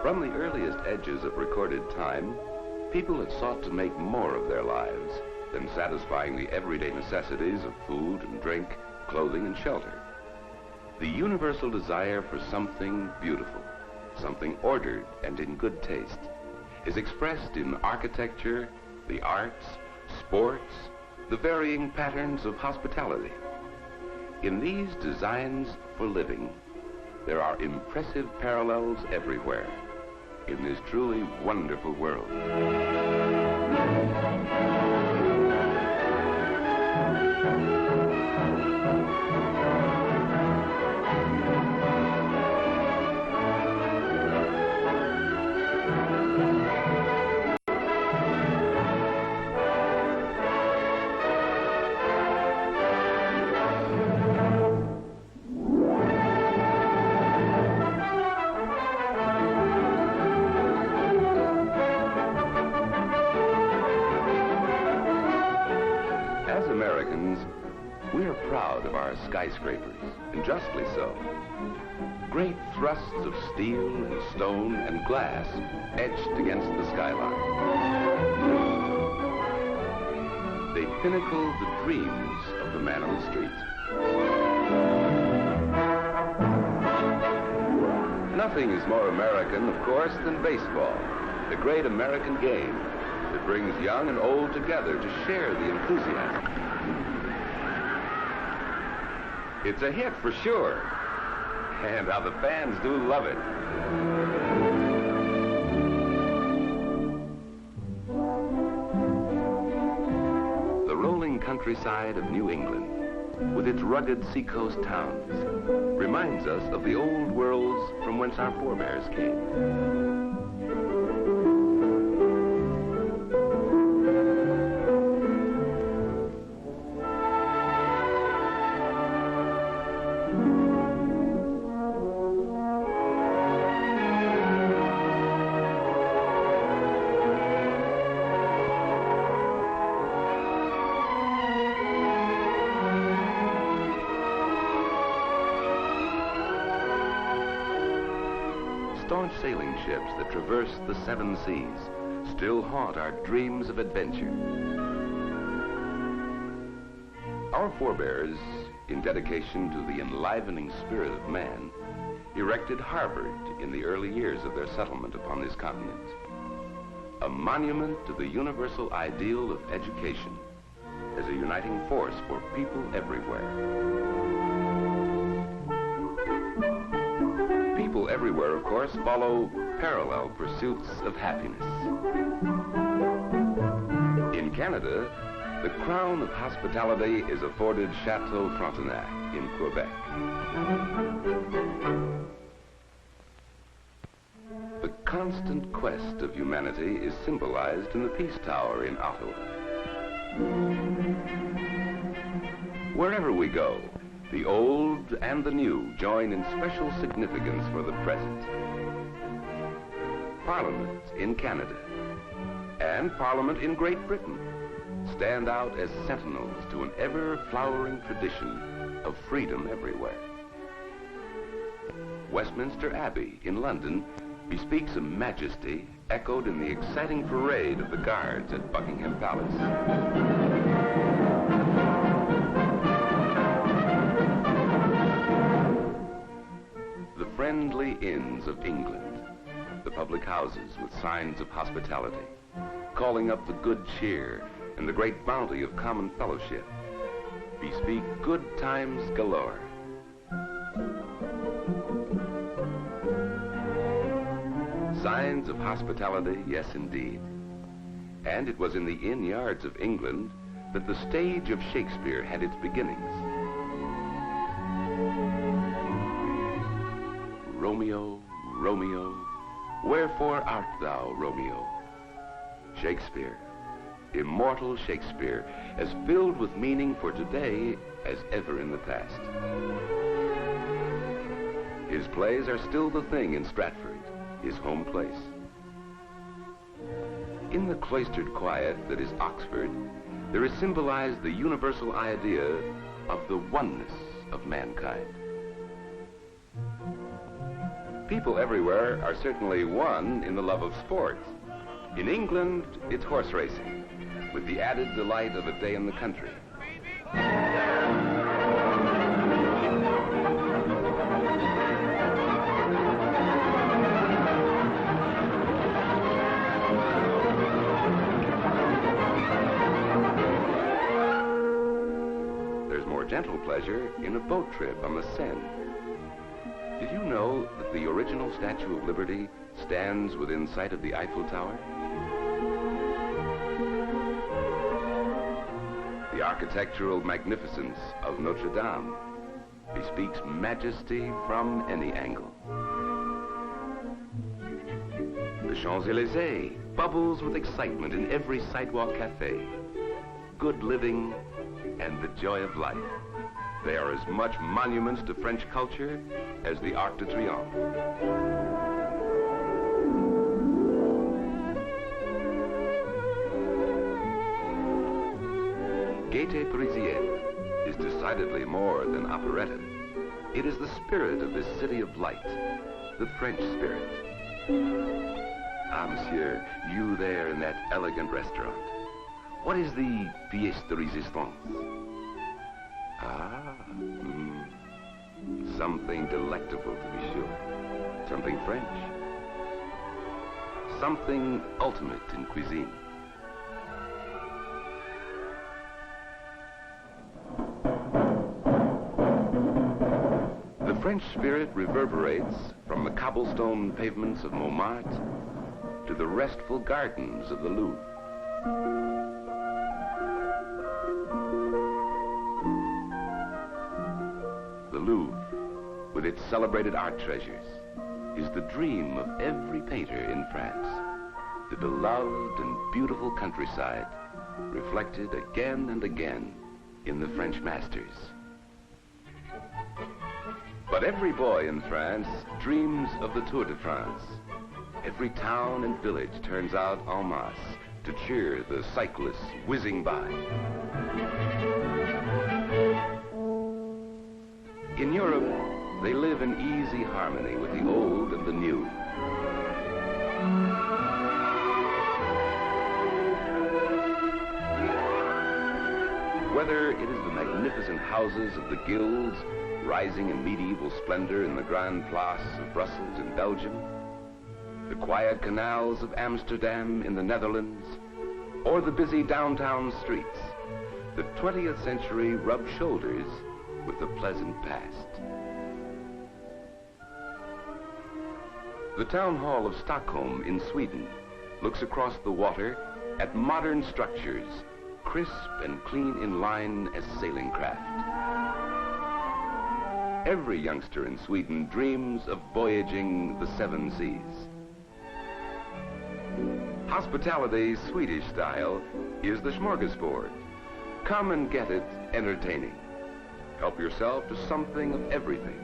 From the earliest edges of recorded time, people had sought to make more of their lives than satisfying the everyday necessities of food and drink, clothing and shelter. The universal desire for something beautiful, something ordered and in good taste, is expressed in architecture, the arts, sports, the varying patterns of hospitality. In these designs for living, there are impressive parallels everywhere in this truly wonderful world. We're proud of our skyscrapers, and justly so. Great thrusts of steel and stone and glass etched against the skyline. They pinnacle the dreams of the man on the street. Nothing is more American, of course, than baseball, the great American game that brings young and old together to share the enthusiasm. It's a hit for sure, and how the fans do love it. The rolling countryside of New England, with its rugged seacoast towns, reminds us of the old worlds from whence our forebears came. Staunch sailing ships that traverse the seven seas still haunt our dreams of adventure. Our forebears, in dedication to the enlivening spirit of man, erected Harvard in the early years of their settlement upon this continent. A monument to the universal ideal of education as a uniting force for people everywhere. People everywhere, of course, follow parallel pursuits of happiness. In Canada, the crown of hospitality is afforded Chateau Frontenac in Quebec. The constant quest of humanity is symbolized in the Peace Tower in Ottawa. Wherever we go, the old and the new join in special significance for the present. Parliament in Canada and Parliament in Great Britain stand out as sentinels to an ever-flowering tradition of freedom everywhere. Westminster Abbey in London bespeaks a majesty echoed in the exciting parade of the guards at Buckingham Palace. Friendly inns of England, the public houses with signs of hospitality, calling up the good cheer and the great bounty of common fellowship, bespeak good times galore. Signs of hospitality, yes indeed. And it was in the inn yards of England that the stage of Shakespeare had its beginnings. Romeo, Romeo, wherefore art thou, Romeo? Shakespeare, immortal Shakespeare, as filled with meaning for today as ever in the past. His plays are still the thing in Stratford, his home place. In the cloistered quiet that is Oxford, there is symbolized the universal idea of the oneness of mankind. People everywhere are certainly one in the love of sport. In England, it's horse racing, with the added delight of a day in the country. There's more gentle pleasure in a boat trip on the Seine. Did you know that the original Statue of Liberty stands within sight of the Eiffel Tower? The architectural magnificence of Notre Dame bespeaks majesty from any angle. The Champs-Élysées bubbles with excitement in every sidewalk cafe. Good living and the joy of life. They are as much monuments to French culture as the Arc de Triomphe. Gaieté Parisienne is decidedly more than operetta. It is the spirit of this city of light, the French spirit. Ah, monsieur, you there in that elegant restaurant. What is the pièce de résistance? Ah, something delectable to be sure. Something French. Something ultimate in cuisine. The French spirit reverberates from the cobblestone pavements of Montmartre to the restful gardens of the Louvre. The Louvre, with its celebrated art treasures, is the dream of every painter in France. The beloved and beautiful countryside, reflected again and again in the French masters. But every boy in France dreams of the Tour de France. Every town and village turns out en masse to cheer the cyclists whizzing by. In Europe, they live in easy harmony with the old and the new. Whether it is the magnificent houses of the guilds rising in medieval splendor in the Grand Place of Brussels in Belgium, the quiet canals of Amsterdam in the Netherlands, or the busy downtown streets, the 20th century rubs shoulders with the pleasant past. The town hall of Stockholm in Sweden looks across the water at modern structures, crisp and clean in line as sailing craft. Every youngster in Sweden dreams of voyaging the seven seas. Hospitality's Swedish style is the smorgasbord. Come and get it entertaining. Help yourself to something of everything,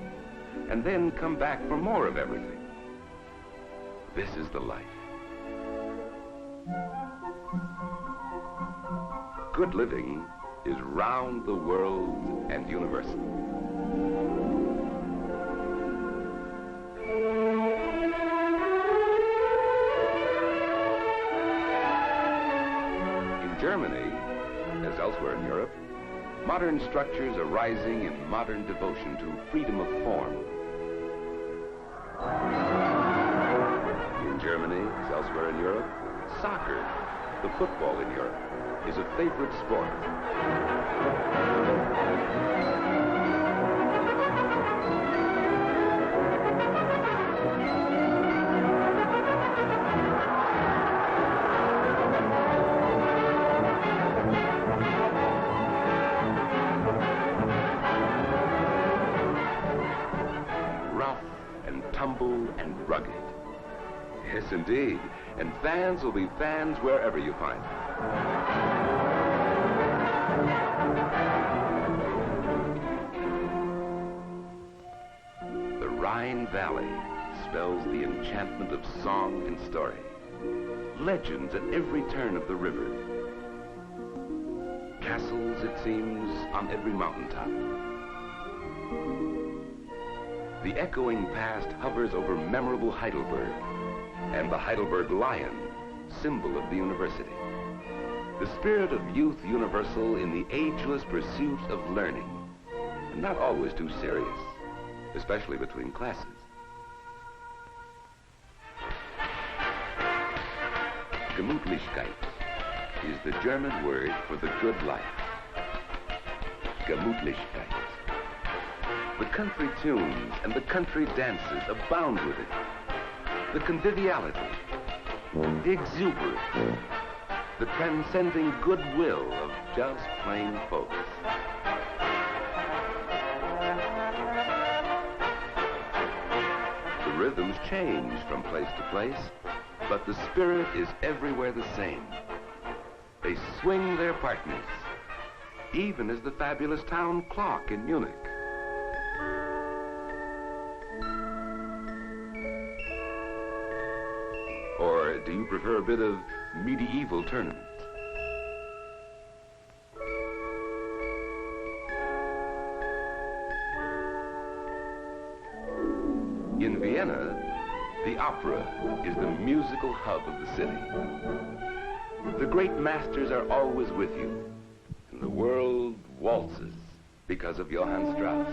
and then come back for more of everything. This is the life. Good living is round the world and universal. In Germany, as elsewhere in Europe, modern structures are rising in modern devotion to freedom of form. In Germany, as elsewhere in Europe, soccer, the football in Europe, is a favorite sport. Rough and tumble and rugged. Yes, indeed. And fans will be fans wherever you find them. The Rhine Valley spells the enchantment of song and story. Legends at every turn of the river. Castles, it seems, on every mountaintop. The echoing past hovers over memorable Heidelberg and the Heidelberg lion, symbol of the university. The spirit of youth universal in the ageless pursuit of learning, and not always too serious, especially between classes. Gemütlichkeit is the German word for the good life. Gemütlichkeit. The country tunes and the country dances abound with it. The conviviality, the exuberance, the transcending goodwill of just plain folks. The rhythms change from place to place, but the spirit is everywhere the same. They swing their partners, even as the fabulous town clock in Munich. Or do you prefer a bit of medieval tournament? In Vienna, the opera is the musical hub of the city. The great masters are always with you, and the world waltzes because of Johann Strauss.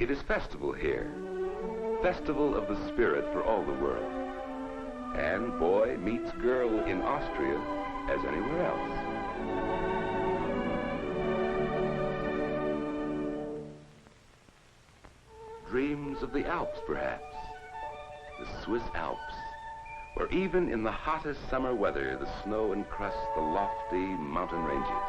It is festival here, festival of the spirit for all the world. And boy meets girl in Austria as anywhere else. Dreams of the Alps, perhaps, the Swiss Alps, where even in the hottest summer weather, the snow encrusts the lofty mountain ranges.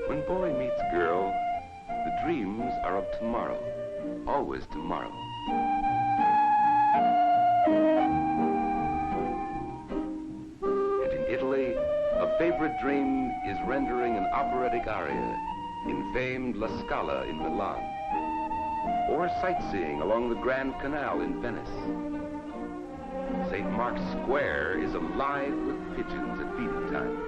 When boy meets girl, the dreams are of tomorrow, always tomorrow. And in Italy, a favorite dream is rendering an operatic aria in famed La Scala in Milan, or sightseeing along the Grand Canal in Venice. St. Mark's Square is alive with pigeons at feeding time.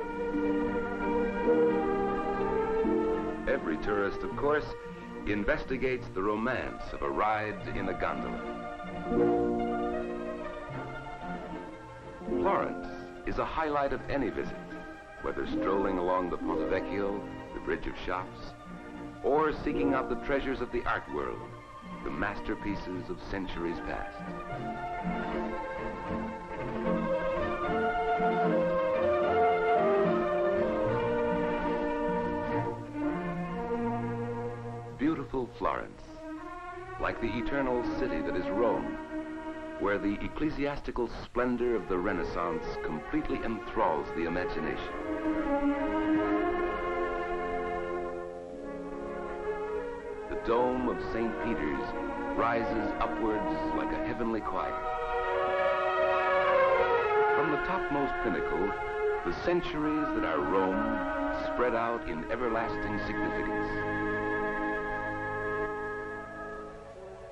Every tourist, of course, investigates the romance of a ride in a gondola. Florence is a highlight of any visit, whether strolling along the Ponte Vecchio, the Bridge of Shops, or seeking out the treasures of the art world, the masterpieces of centuries past. Beautiful Florence, like the eternal city that is Rome, where the ecclesiastical splendor of the Renaissance completely enthralls the imagination. The dome of St. Peter's rises upwards like a heavenly choir. From the topmost pinnacle, the centuries that are Rome spread out in everlasting significance.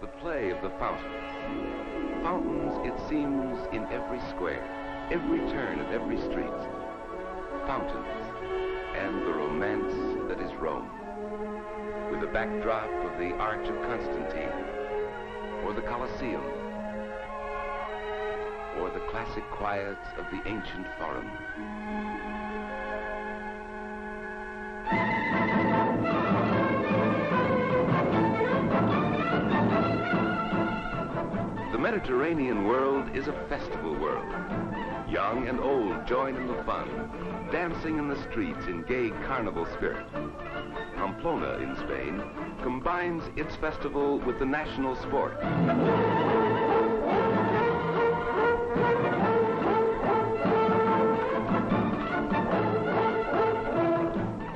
The play of the fountains. Fountains, it seems, in every square, every turn of every street. Fountains, and the romance that is Rome, with the backdrop of the Arch of Constantine, or the Colosseum, or the classic quiets of the ancient Forum. The Mediterranean world is a festival world. Young and old join in the fun, dancing in the streets in gay carnival spirit. Pamplona in Spain combines its festival with the national sport.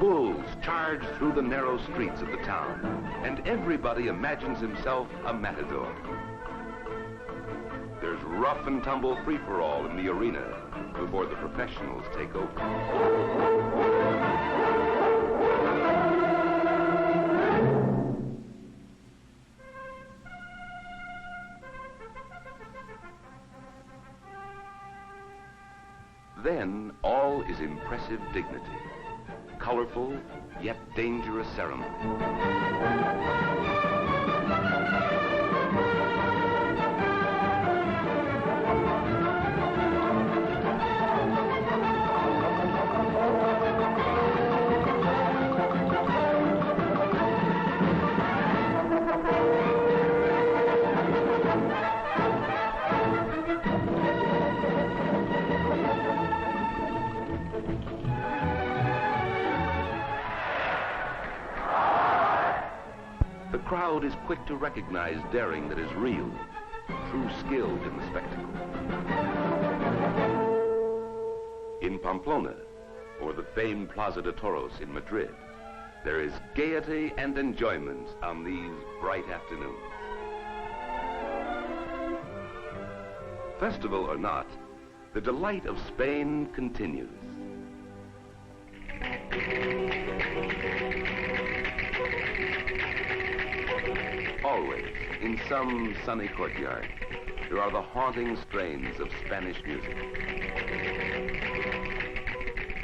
Bulls charge through the narrow streets of the town, and everybody imagines himself a matador. There's rough and tumble free-for-all in the arena before the professionals take over. Then all is impressive dignity, colorful yet dangerous ceremony. The crowd is quick to recognize daring that is real, true skill in the spectacle. In Pamplona, or the famed Plaza de Toros in Madrid, there is gaiety and enjoyment on these bright afternoons. Festival or not, the delight of Spain continues. Always, in some sunny courtyard, there are the haunting strains of Spanish music.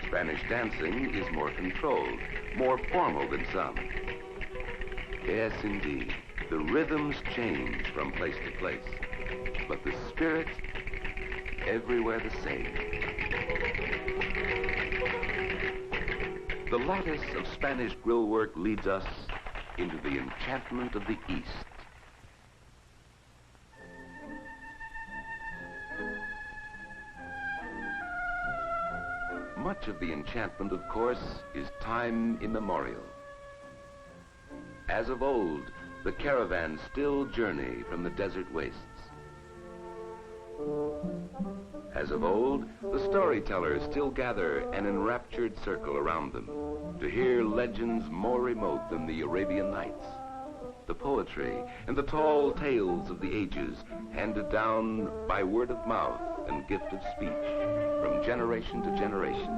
Spanish dancing is more controlled, more formal than some. Yes, indeed, the rhythms change from place to place, but the spirit, everywhere the same. The lattice of Spanish grill work leads us into the enchantment of the East. Much of the enchantment, of course, is time immemorial. As of old, the caravans still journey from the desert wastes. As of old, the storytellers still gather an enraptured circle around them to hear legends more remote than the Arabian Nights, the poetry and the tall tales of the ages handed down by word of mouth and gift of speech from generation to generation.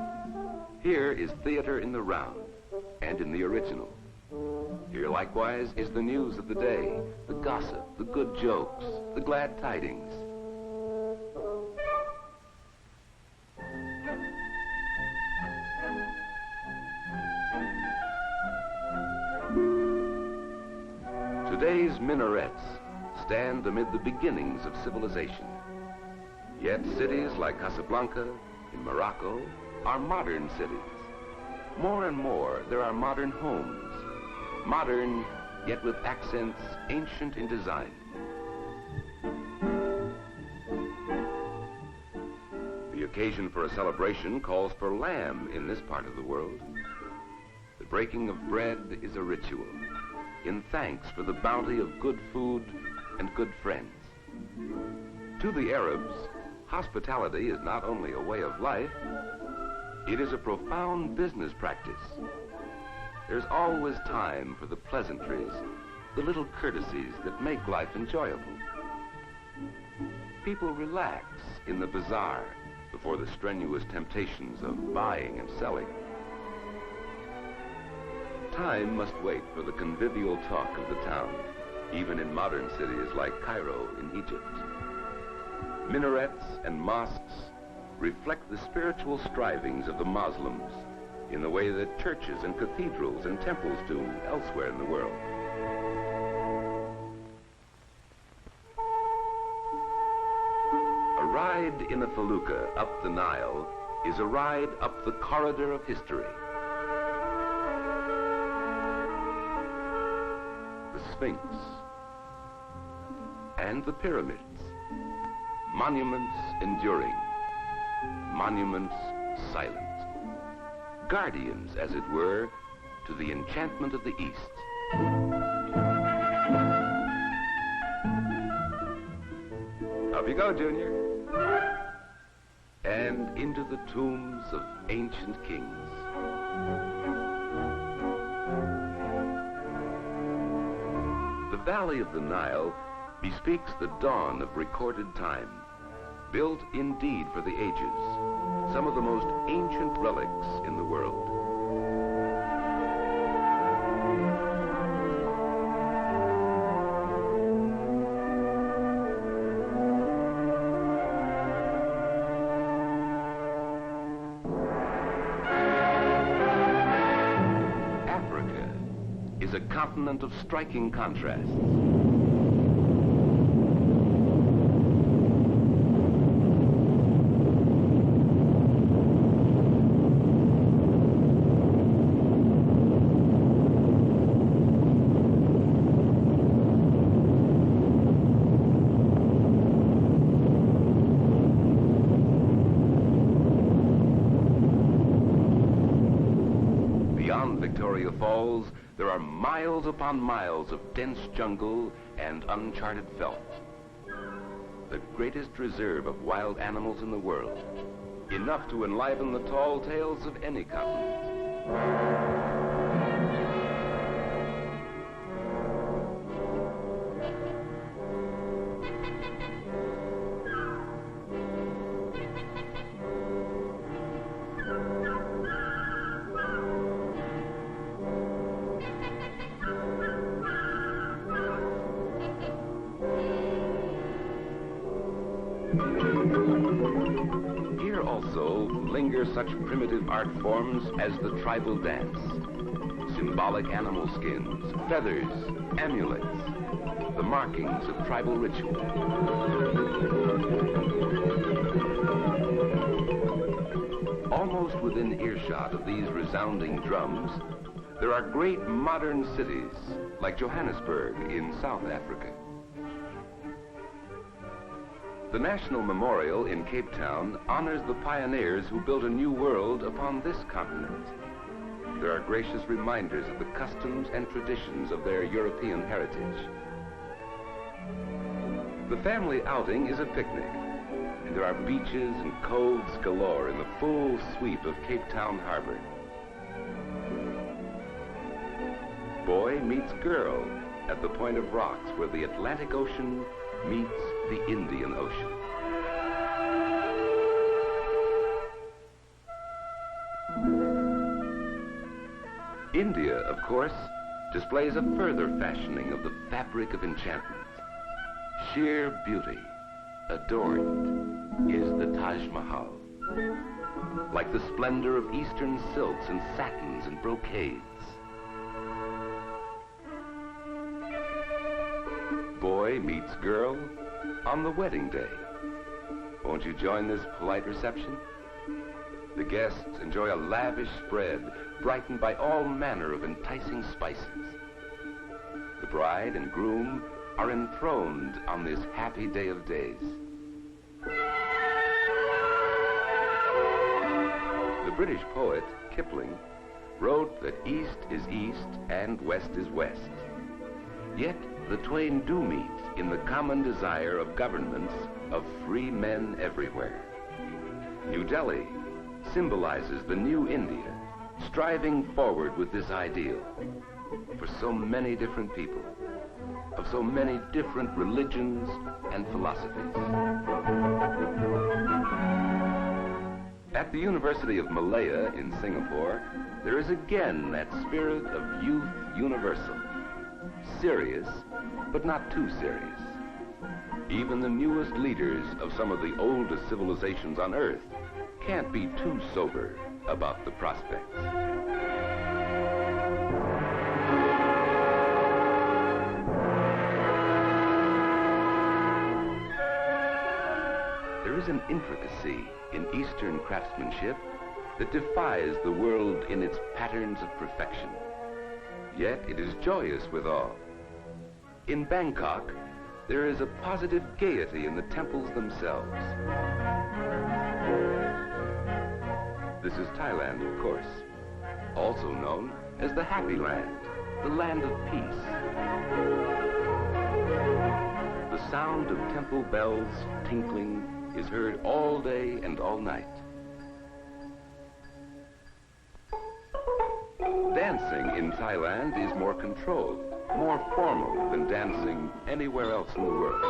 Here is theater in the round and in the original. Here likewise is the news of the day, the gossip, the good jokes, the glad tidings. Today's minarets stand amid the beginnings of civilization. Yet cities like Casablanca in Morocco are modern cities. More and more, there are modern homes. Modern, yet with accents ancient in design. The occasion for a celebration calls for lamb in this part of the world. The breaking of bread is a ritual, in thanks for the bounty of good food and good friends. To the Arabs, hospitality is not only a way of life, it is a profound business practice. There's always time for the pleasantries, the little courtesies that make life enjoyable. People relax in the bazaar before the strenuous temptations of buying and selling. Time must wait for the convivial talk of the town, even in modern cities like Cairo in Egypt. Minarets and mosques reflect the spiritual strivings of the Muslims in the way that churches and cathedrals and temples do elsewhere in the world. A ride in a felucca up the Nile is a ride up the corridor of history. The Sphinx and the pyramids, monuments enduring. monuments silent. Guardians, as it were, to the enchantment of the East. Up you go, Junior. And into the tombs of ancient kings. The valley of the Nile bespeaks the dawn of recorded time, built indeed for the ages, some of the most ancient relics in the world. Africa is a continent of striking contrasts. Victoria Falls, there are miles upon miles of dense jungle and uncharted veldt. The greatest reserve of wild animals in the world, enough to enliven the tall tales of any continent. Here also linger such primitive art forms as the tribal dance, symbolic animal skins, feathers, amulets, the markings of tribal ritual. Almost within earshot of these resounding drums, there are great modern cities like Johannesburg in South Africa. The National Memorial in Cape Town honors the pioneers who built a new world upon this continent. There are gracious reminders of the customs and traditions of their European heritage. The family outing is a picnic, and there are beaches and coves galore in the full sweep of Cape Town Harbor. Boy meets girl at the point of rocks where the Atlantic Ocean meets the Indian Ocean. India, of course, displays a further fashioning of the fabric of enchantment. Sheer beauty, adorned, is the Taj Mahal. Like the splendor of Eastern silks and satins and brocades. Boy meets girl on the wedding day. Won't you join this polite reception? The guests enjoy a lavish spread, brightened by all manner of enticing spices. The bride and groom are enthroned on this happy day of days. The British poet, Kipling, wrote that east is east and west is west. Yet the twain do meet in the common desire of governments of free men everywhere. New Delhi symbolizes the new India, striving forward with this ideal for so many different people, of so many different religions and philosophies. At the University of Malaya in Singapore, there is again that spirit of youth universal. Serious, but not too serious. Even the newest leaders of some of the oldest civilizations on Earth can't be too sober about the prospects. There is an intricacy in Eastern craftsmanship that defies the world in its patterns of perfection. Yet it is joyous withal. In Bangkok, there is a positive gaiety in the temples themselves. This is Thailand, of course, also known as the Happy Land, the land of peace. The sound of temple bells tinkling is heard all day and all night. Dancing in Thailand is more controlled, more formal than dancing anywhere else in the world.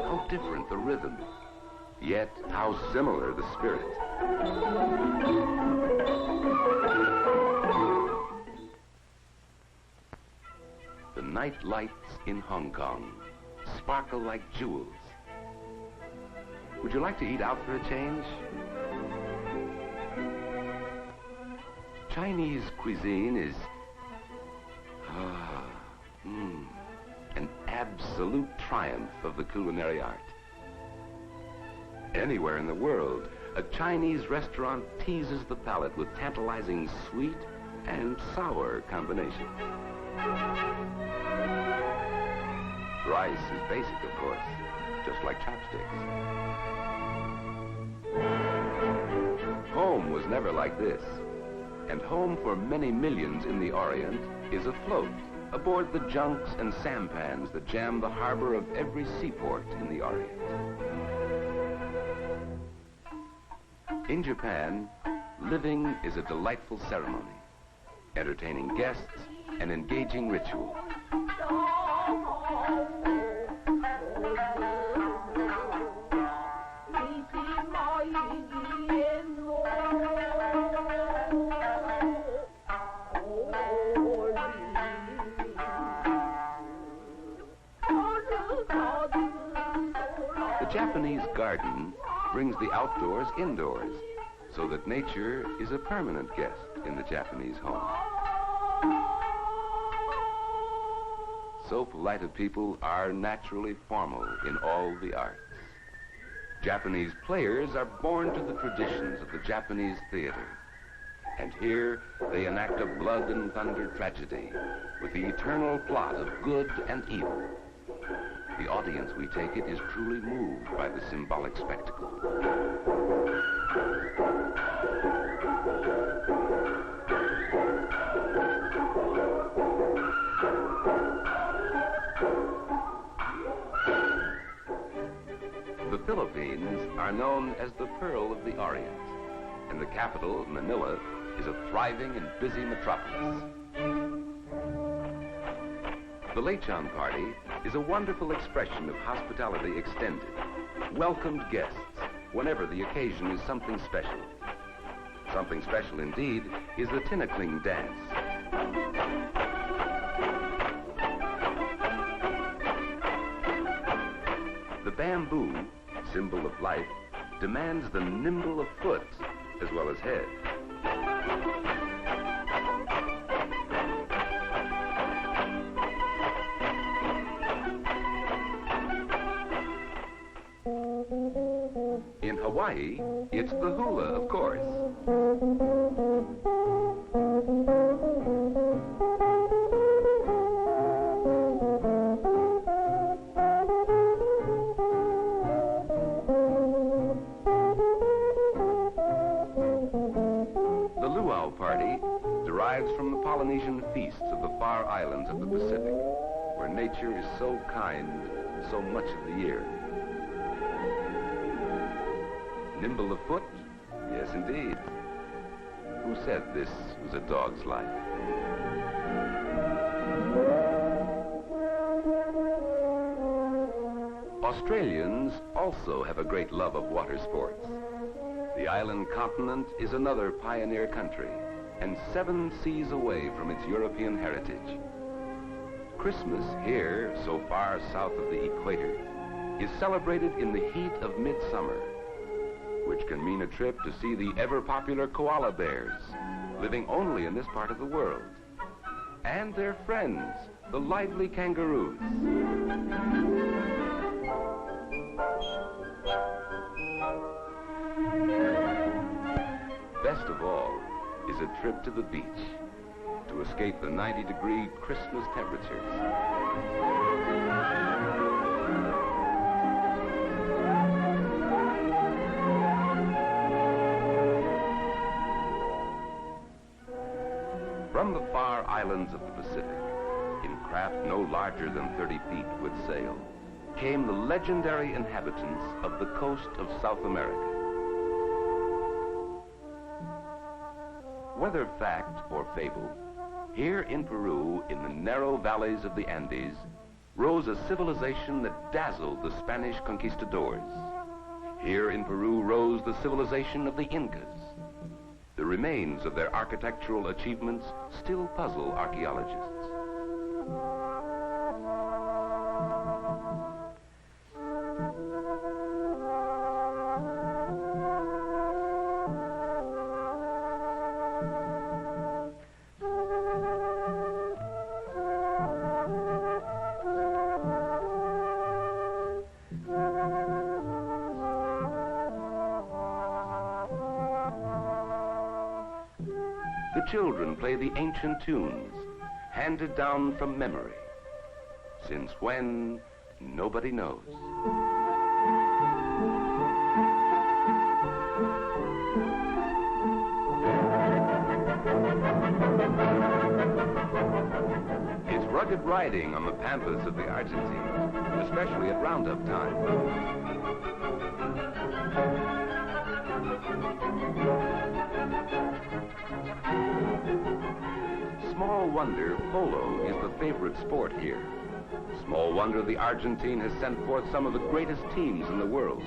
How different the rhythm, yet how similar the spirit. The night lights in Hong Kong sparkle like jewels. Would you like to eat out for a change? Chinese cuisine is an absolute triumph of the culinary art. Anywhere in the world, a Chinese restaurant teases the palate with tantalizing sweet and sour combinations. Rice is basic, of course, just like chopsticks. Home was never like this. And home for many millions in the Orient is afloat aboard the junks and sampans that jam the harbor of every seaport in the Orient. In Japan, living is a delightful ceremony, entertaining guests and engaging ritual. The Japanese garden brings the outdoors indoors, so that nature is a permanent guest in the Japanese home. So polite a people are naturally formal in all the arts. Japanese players are born to the traditions of the Japanese theater. And here they enact a blood and thunder tragedy with the eternal plot of good and evil. The audience, we take it, is truly moved by the symbolic spectacle. The Philippines are known as the Pearl of the Orient, and the capital, Manila, is a thriving and busy metropolis. The Lechon party is a wonderful expression of hospitality extended. Welcomed guests whenever the occasion is something special. Something special indeed is the Tinakling dance. The bamboo, symbol of life, demands the nimble of foot as well as head. In Hawaii, it's the hula, of course. The luau party derives from the Polynesian feasts of the far islands of the Pacific, where nature is so kind so much of the year. Nimble of foot? Yes, indeed. Who said this was a dog's life? Australians also have a great love of water sports. The island continent is another pioneer country, and 7 seas away from its European heritage. Christmas here, so far south of the equator, is celebrated in the heat of midsummer, which can mean a trip to see the ever-popular koala bears, living only in this part of the world, and their friends, the lively kangaroos. Best of all is a trip to the beach, to escape the 90-degree Christmas temperatures. From the far islands of the Pacific, in craft no larger than 30 feet with sail, came the legendary inhabitants of the coast of South America. Whether fact or fable, here in Peru, in the narrow valleys of the Andes, rose a civilization that dazzled the Spanish conquistadors. Here in Peru rose the civilization of the Incas. The remains of their architectural achievements still puzzle archaeologists. The children play the ancient tunes, handed down from memory. Since when, nobody knows. It's rugged riding on the pampas of the Argentine, especially at roundup time. Small wonder polo is the favorite sport here. Small wonder the Argentine has sent forth some of the greatest teams in the world.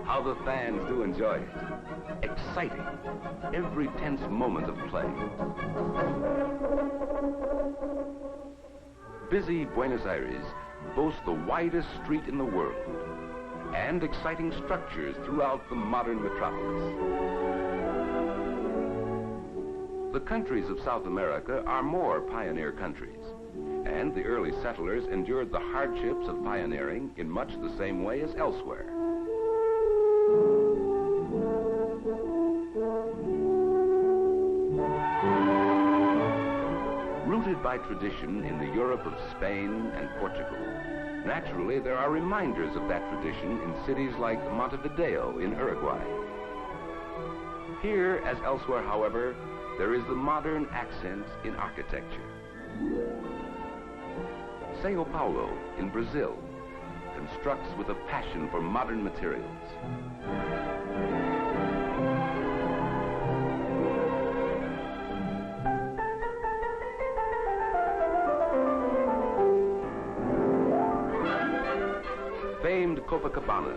How the fans do enjoy it. Exciting, every tense moment of play. Busy Buenos Aires boasts the widest street in the world and exciting structures throughout the modern metropolis. The countries of South America are more pioneer countries, and the early settlers endured the hardships of pioneering in much the same way as elsewhere. Rooted by tradition in the Europe of Spain and Portugal, naturally there are reminders of that tradition in cities like Montevideo in Uruguay. Here, as elsewhere, however, there is the modern accent in architecture. Sao Paulo in Brazil constructs with a passion for modern materials. Famed Copacabana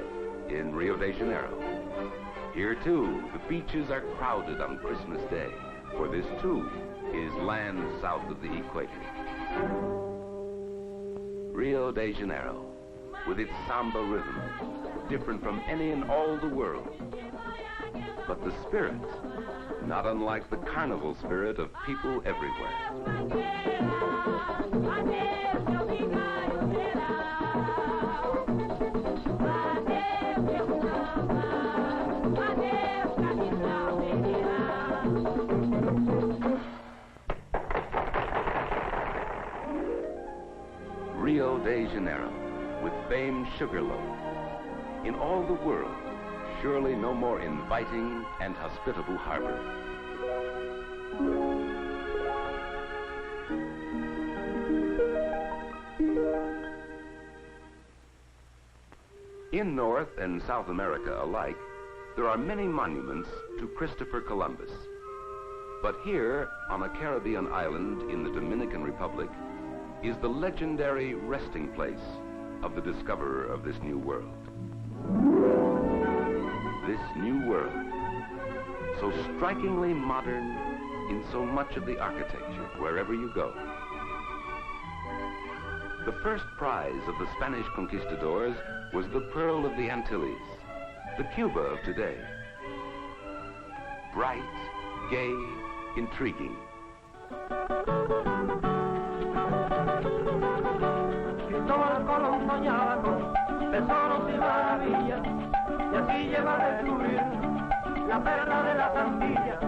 in Rio de Janeiro. Here, too, the beaches are crowded on Christmas Day, for this, too, is land south of the equator. Rio de Janeiro, with its samba rhythm, different from any in all the world. But the spirit, not unlike the carnival spirit of people everywhere. Rio de Janeiro, with famed Sugarloaf. In all the world, surely no more inviting and hospitable harbor. In North and South America alike, there are many monuments to Christopher Columbus. But here, on a Caribbean island in the Dominican Republic, is the legendary resting place of the discoverer of this new world. This new world, so strikingly modern in so much of the architecture, wherever you go. The first prize of the Spanish conquistadors was the Pearl of the Antilles, the Cuba of today. Bright, gay, intriguing. Cristóbal Colón soñaba con tesoros y maravillas, y así llegó a descubrir la perla de las Antillas.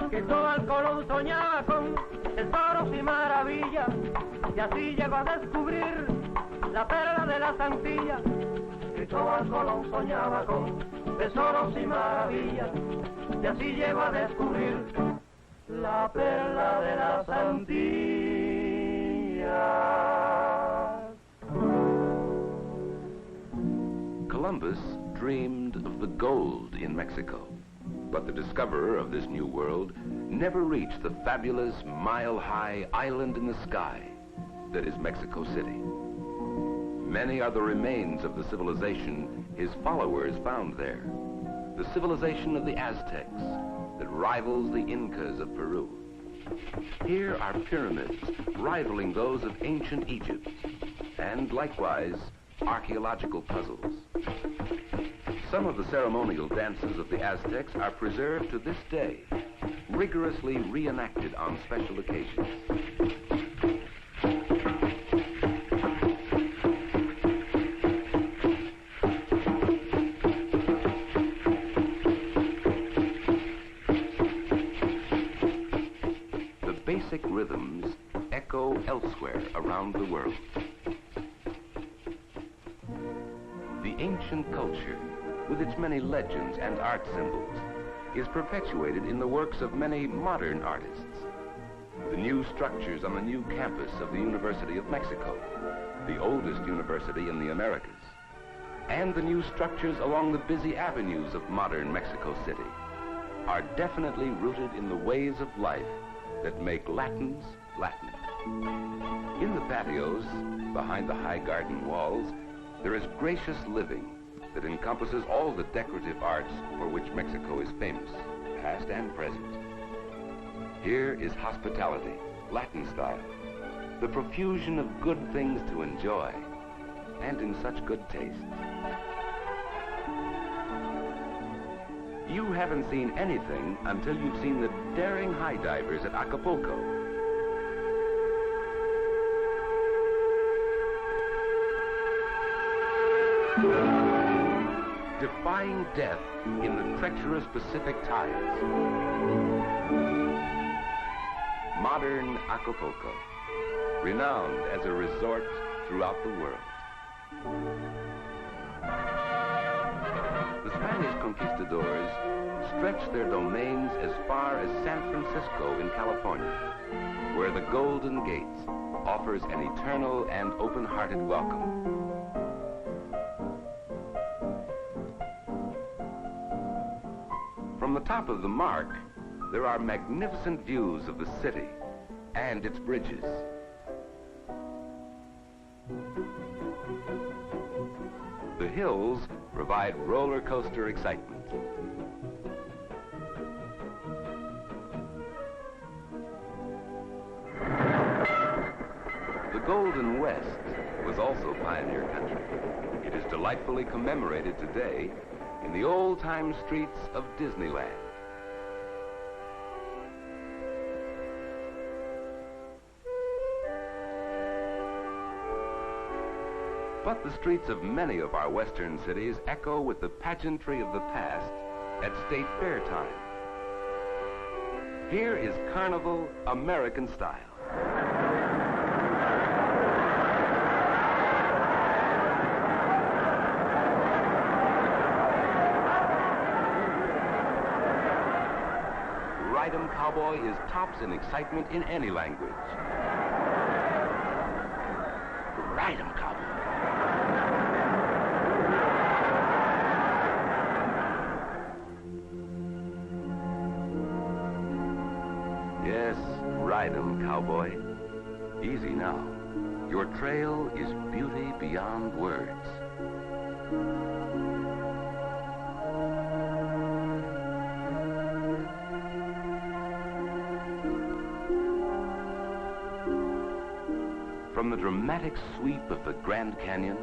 Cristóbal Colón soñaba con tesoros y maravillas, y así llegó a descubrir la perla de las Antillas. Cristóbal Colón soñaba con tesoros y maravillas, y así llegó a descubrir la perla de las Antillas. Columbus dreamed of the gold in Mexico, but the discoverer of this new world never reached the fabulous mile-high island in the sky that is Mexico City. Many are the remains of the civilization his followers found there, the civilization of the Aztecs that rivals the Incas of Peru. Here are pyramids rivaling those of ancient Egypt, and likewise archaeological puzzles. Some of the ceremonial dances of the Aztecs are preserved to this day, rigorously reenacted on special occasions. The basic rhythms echo elsewhere around the world. The ancient culture, with its many legends and art symbols, is perpetuated in the works of many modern artists. The new structures on the new campus of the University of Mexico, the oldest university in the Americas, and the new structures along the busy avenues of modern Mexico City are definitely rooted in the ways of life that make Latins Latin. In the patios, behind the high garden walls, there is gracious living that encompasses all the decorative arts for which Mexico is famous, past and present. Here is hospitality, Latin style, the profusion of good things to enjoy, and in such good taste. You haven't seen anything until you've seen the daring high divers at Acapulco. Defying death in the treacherous Pacific tides. Modern Acapulco, renowned as a resort throughout the world. The Spanish conquistadors stretched their domains as far as San Francisco in California, where the Golden Gate offers an eternal and open-hearted welcome. From the top of the Mark, there are magnificent views of the city and its bridges. The hills provide roller coaster excitement. The Golden West was also pioneer country. It is delightfully commemorated today in the old-time streets of Disneyland. But the streets of many of our western cities echo with the pageantry of the past at State Fair time. Here is Carnival American style. Ride-em Cowboy is tops in excitement in any language. Ride-em Cowboy. Yes, ride 'em, cowboy. Easy now. Your trail is beauty beyond words. From the dramatic sweep of the Grand Canyon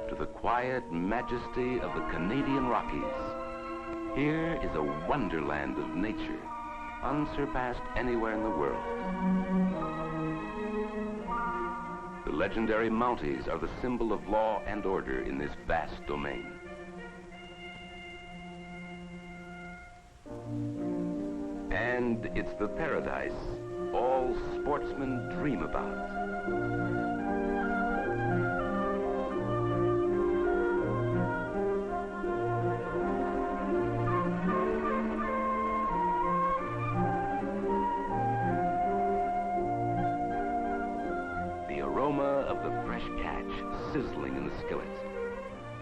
to the quiet majesty of the Canadian Rockies, here is a wonderland of nature unsurpassed anywhere in the world. The legendary Mounties are the symbol of law and order in this vast domain. And it's the paradise all sportsmen dream about. The aroma of the fresh catch sizzling in the skillet.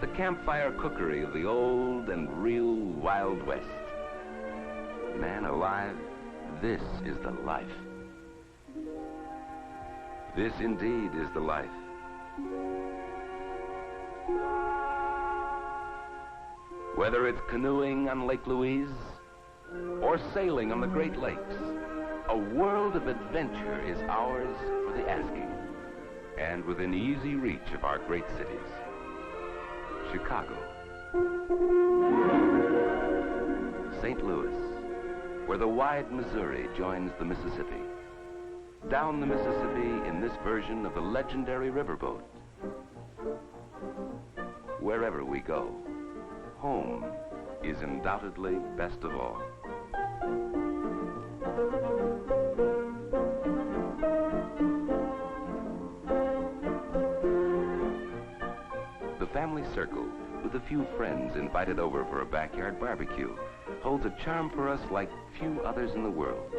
The campfire cookery of the old and real Wild West. Man alive, this is the life. This indeed is the life. Whether it's canoeing on Lake Louise or sailing on the Great Lakes, a world of adventure is ours for the asking, and within easy reach of our great cities. Chicago, St. Louis, where the wide Missouri joins the Mississippi. Down the Mississippi in this version of the legendary riverboat. Wherever we go, home is undoubtedly best of all. The family circle, with a few friends invited over for a backyard barbecue, holds a charm for us like few others in the world.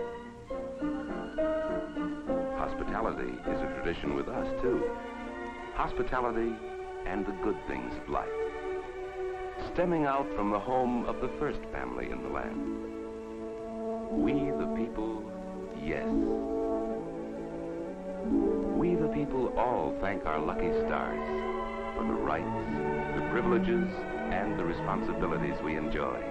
Hospitality is a tradition with us, too. Hospitality and the good things of life, stemming out from the home of the first family in the land. We the people, yes. We the people all thank our lucky stars for the rights, the privileges, and the responsibilities we enjoy.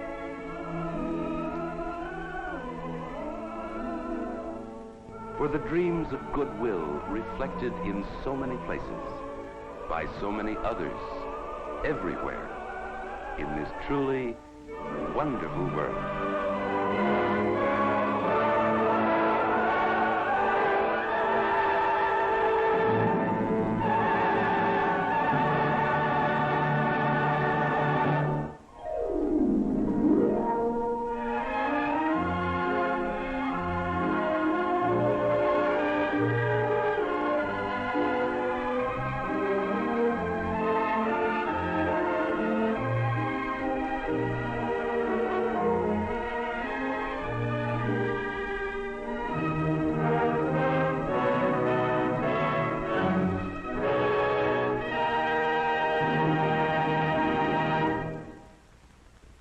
For the dreams of goodwill reflected in so many places, by so many others, everywhere, in this truly wonderful world.